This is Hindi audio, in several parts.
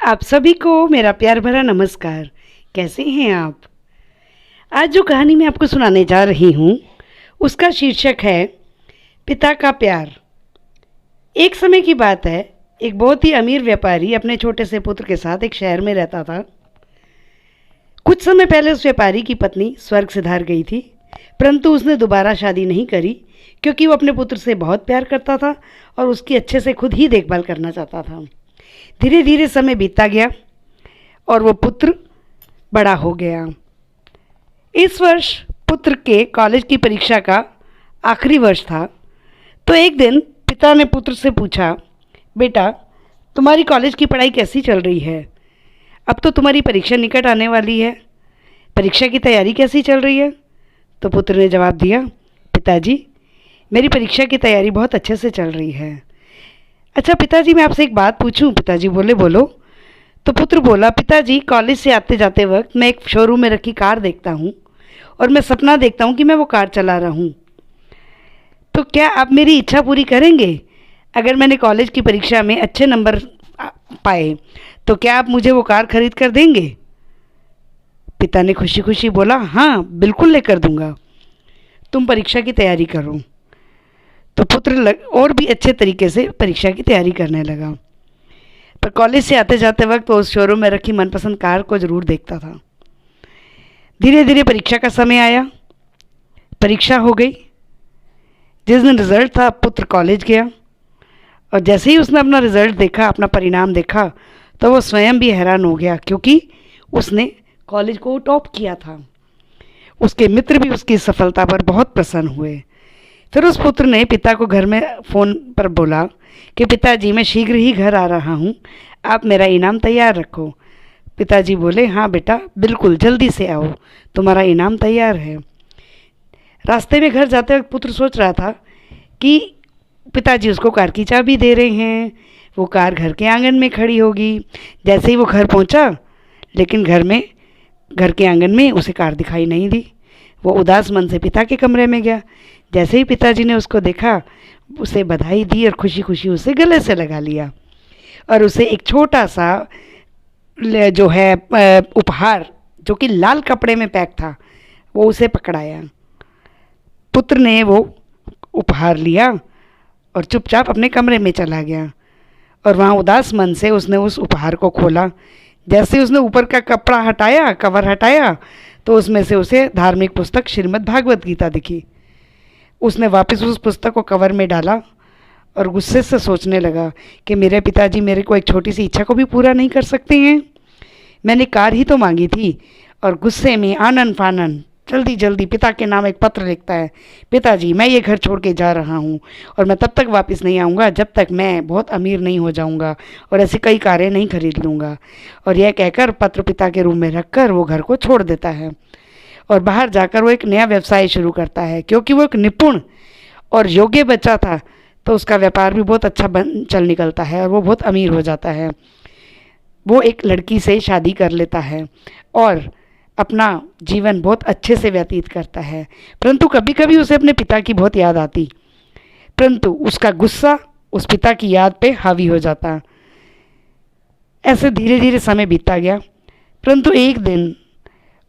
आप सभी को मेरा प्यार भरा नमस्कार। कैसे हैं आप? आज जो कहानी मैं आपको सुनाने जा रही हूँ उसका शीर्षक है पिता का प्यार। एक समय की बात है, एक बहुत ही अमीर व्यापारी अपने छोटे से पुत्र के साथ एक शहर में रहता था। कुछ समय पहले उस व्यापारी की पत्नी स्वर्ग सिधार गई थी, परंतु उसने दोबारा शादी नहीं करी क्योंकि वो अपने पुत्र से बहुत प्यार करता था और उसकी अच्छे से खुद ही देखभाल करना चाहता था। धीरे धीरे समय बीतता गया और वो पुत्र बड़ा हो गया। इस वर्ष पुत्र के कॉलेज की परीक्षा का आखिरी वर्ष था। तो एक दिन पिता ने पुत्र से पूछा, बेटा तुम्हारी कॉलेज की पढ़ाई कैसी चल रही है? अब तो तुम्हारी परीक्षा निकट आने वाली है, परीक्षा की तैयारी कैसी चल रही है? तो पुत्र ने जवाब दिया, पिताजी मेरी परीक्षा की तैयारी बहुत अच्छे से चल रही है। अच्छा पिताजी मैं आपसे एक बात पूछूं? पिताजी बोले, बोलो। तो पुत्र बोला, पिताजी कॉलेज से आते जाते वक्त मैं एक शोरूम में रखी कार देखता हूँ और मैं सपना देखता हूँ कि मैं वो कार चला रहा हूँ। तो क्या आप मेरी इच्छा पूरी करेंगे? अगर मैंने कॉलेज की परीक्षा में अच्छे नंबर पाए तो क्या आप मुझे वो कार खरीद कर देंगे? पिता ने खुशी खुशी बोला, हाँ बिल्कुल लेकर दूंगा, तुम परीक्षा की तैयारी करो। तो पुत्र और भी अच्छे तरीके से परीक्षा की तैयारी करने लगा। पर कॉलेज से आते जाते वक्त वो उस शोरूम में रखी मनपसंद कार को ज़रूर देखता था। धीरे धीरे परीक्षा का समय आया, परीक्षा हो गई। जिस दिन रिज़ल्ट था पुत्र कॉलेज गया और जैसे ही उसने अपना रिज़ल्ट देखा, अपना परिणाम देखा, तो वो स्वयं भी हैरान हो गया क्योंकि उसने कॉलेज को टॉप किया था। उसके मित्र भी उसकी सफलता पर बहुत प्रसन्न हुए। फिर उस पुत्र ने पिता को घर में फ़ोन पर बोला कि पिताजी मैं शीघ्र ही घर आ रहा हूँ, आप मेरा इनाम तैयार रखो। पिताजी बोले, हाँ बेटा बिल्कुल जल्दी से आओ, तुम्हारा इनाम तैयार है। रास्ते में घर जाते वक्त पुत्र सोच रहा था कि पिताजी उसको कार की चाबी दे रहे हैं, वो कार घर के आंगन में खड़ी होगी। जैसे ही वो घर पहुँचा, लेकिन घर के आंगन में उसे कार दिखाई नहीं दी। वो उदास मन से पिता के कमरे में गया। जैसे ही पिताजी ने उसको देखा, उसे बधाई दी और खुशी खुशी उसे गले से लगा लिया और उसे एक छोटा सा जो है उपहार जो कि लाल कपड़े में पैक था वो उसे पकड़ाया। पुत्र ने वो उपहार लिया और चुपचाप अपने कमरे में चला गया और वहाँ उदास मन से उसने उस उपहार को खोला। जैसे उसने ऊपर का कपड़ा हटाया, कवर हटाया, तो उसमें से उसे धार्मिक पुस्तक श्रीमद् भागवत गीता दिखी। उसने वापस उस पुस्तक को कवर में डाला और गुस्से से सोचने लगा कि मेरे पिताजी मेरे को एक छोटी सी इच्छा को भी पूरा नहीं कर सकते हैं। मैंने कार ही तो मांगी थी। और गुस्से में आनन फानन जल्दी जल्दी पिता के नाम एक पत्र लिखता है, पिताजी मैं ये घर छोड़ के जा रहा हूँ और मैं तब तक वापस नहीं आऊँगा जब तक मैं बहुत अमीर नहीं हो जाऊँगा और ऐसी कई कारें नहीं खरीद लूँगा। और यह कहकर पत्र पिता के रूम में रखकर वो घर को छोड़ देता है और बाहर जाकर वो एक नया व्यवसाय शुरू करता है। क्योंकि वो एक निपुण और योग्य बच्चा था तो उसका व्यापार भी बहुत अच्छा चल निकलता है और वो बहुत अमीर हो जाता है। वो एक लड़की से शादी कर लेता है और अपना जीवन बहुत अच्छे से व्यतीत करता है। परंतु कभी कभी उसे अपने पिता की बहुत याद आती, परंतु उसका गुस्सा उस पिता की याद पे हावी हो जाता। ऐसे धीरे धीरे समय बीतता गया, परंतु एक दिन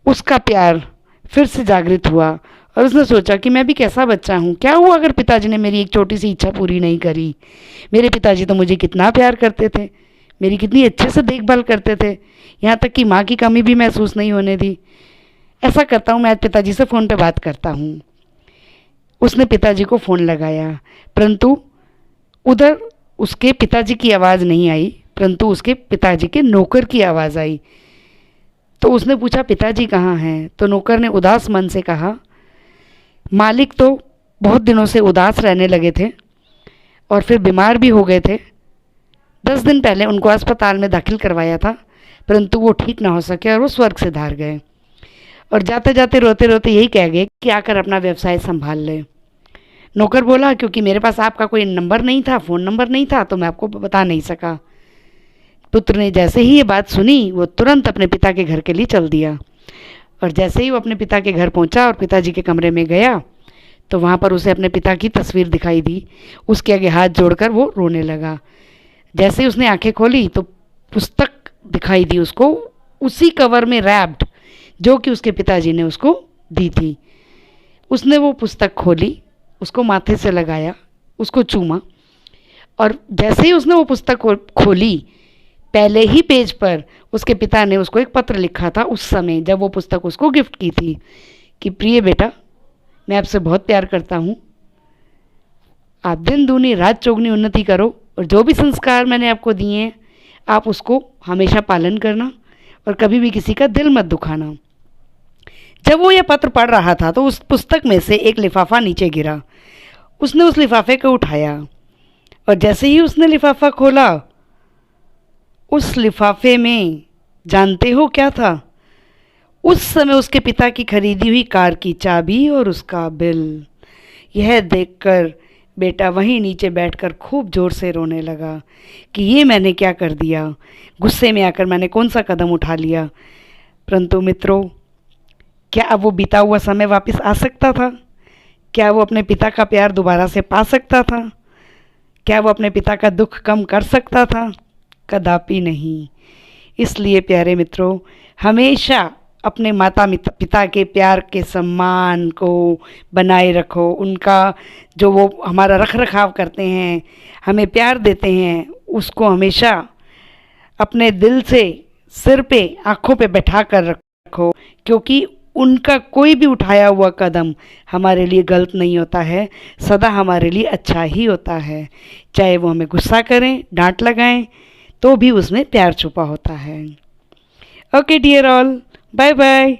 उसका प्यार फिर से जागृत हुआ और उसने सोचा कि मैं भी कैसा बच्चा हूँ, क्या हुआ अगर पिताजी ने मेरी एक छोटी सी इच्छा पूरी नहीं करी। मेरे पिताजी तो मुझे कितना प्यार करते थे, मेरी कितनी अच्छे से देखभाल करते थे, यहाँ तक कि माँ की कमी भी महसूस नहीं होने दी। ऐसा करता हूँ, मैं आज पिताजी से फ़ोन पे बात करता हूँ। उसने पिताजी को फ़ोन लगाया, परंतु उधर उसके पिताजी की आवाज़ नहीं आई, परंतु उसके पिताजी के नौकर की आवाज़ आई। तो उसने पूछा, पिताजी कहाँ हैं? तो नौकर ने उदास मन से कहा, मालिक तो बहुत दिनों से उदास रहने लगे थे और फिर बीमार भी हो गए थे। 10 दिन पहले उनको अस्पताल में दाखिल करवाया था, परंतु वो ठीक ना हो सके और वो स्वर्ग से धार गए और जाते जाते रोते रोते यही कह गए कि आकर अपना व्यवसाय संभाल ले। नौकर बोला, क्योंकि मेरे पास आपका कोई नंबर नहीं था, फ़ोन नंबर नहीं था, तो मैं आपको बता नहीं सका। पुत्र ने जैसे ही ये बात सुनी, वो तुरंत अपने पिता के घर के लिए चल दिया और जैसे ही वो अपने पिता के घर पहुंचा और पिताजी के कमरे में गया, तो वहाँ पर उसे अपने पिता की तस्वीर दिखाई दी। उसके आगे हाथ जोड़कर वो रोने लगा। जैसे ही उसने आंखें खोली तो पुस्तक दिखाई दी उसको, उसी कवर में रैप्ड, जो कि उसके पिताजी ने उसको दी थी। उसने वो पुस्तक खोली, उसको माथे से लगाया, उसको चूमा, और जैसे ही उसने वो पुस्तक खोली, पहले ही पेज पर उसके पिता ने उसको एक पत्र लिखा था उस समय जब वो पुस्तक उसको गिफ्ट की थी कि प्रिय बेटा, मैं आपसे बहुत प्यार करता हूँ, आप दिन दूनी रात चौगुनी उन्नति करो, और जो भी संस्कार मैंने आपको दिए हैं आप उसको हमेशा पालन करना, और कभी भी किसी का दिल मत दुखाना। जब वो यह पत्र पढ़ रहा था तो उस पुस्तक में से एक लिफाफा नीचे गिरा। उसने उस लिफाफे को उठाया, और जैसे ही उसने लिफाफा खोला, उस लिफाफे में जानते हो क्या था? उस समय उसके पिता की खरीदी हुई कार की चाबी और उसका बिल। यह देखकर बेटा वहीं नीचे बैठकर खूब ज़ोर से रोने लगा कि ये मैंने क्या कर दिया, गुस्से में आकर मैंने कौन सा कदम उठा लिया। परंतु मित्रों, क्या अब वो बीता हुआ समय वापस आ सकता था? क्या वो अपने पिता का प्यार दोबारा से पा सकता था? क्या वो अपने पिता का दुख कम कर सकता था? कदापि नहीं। इसलिए प्यारे मित्रों, हमेशा अपने माता पिता के प्यार के सम्मान को बनाए रखो। उनका जो वो हमारा रख रखाव करते हैं, हमें प्यार देते हैं, उसको हमेशा अपने दिल से, सिर पे, आँखों पे बैठा कर रखो, क्योंकि उनका कोई भी उठाया हुआ कदम हमारे लिए गलत नहीं होता है, सदा हमारे लिए अच्छा ही होता है। चाहे वो हमें गुस्सा करें, डांट लगाएं, तो भी उसमें प्यार छुपा होता है। Okay dear all, bye bye.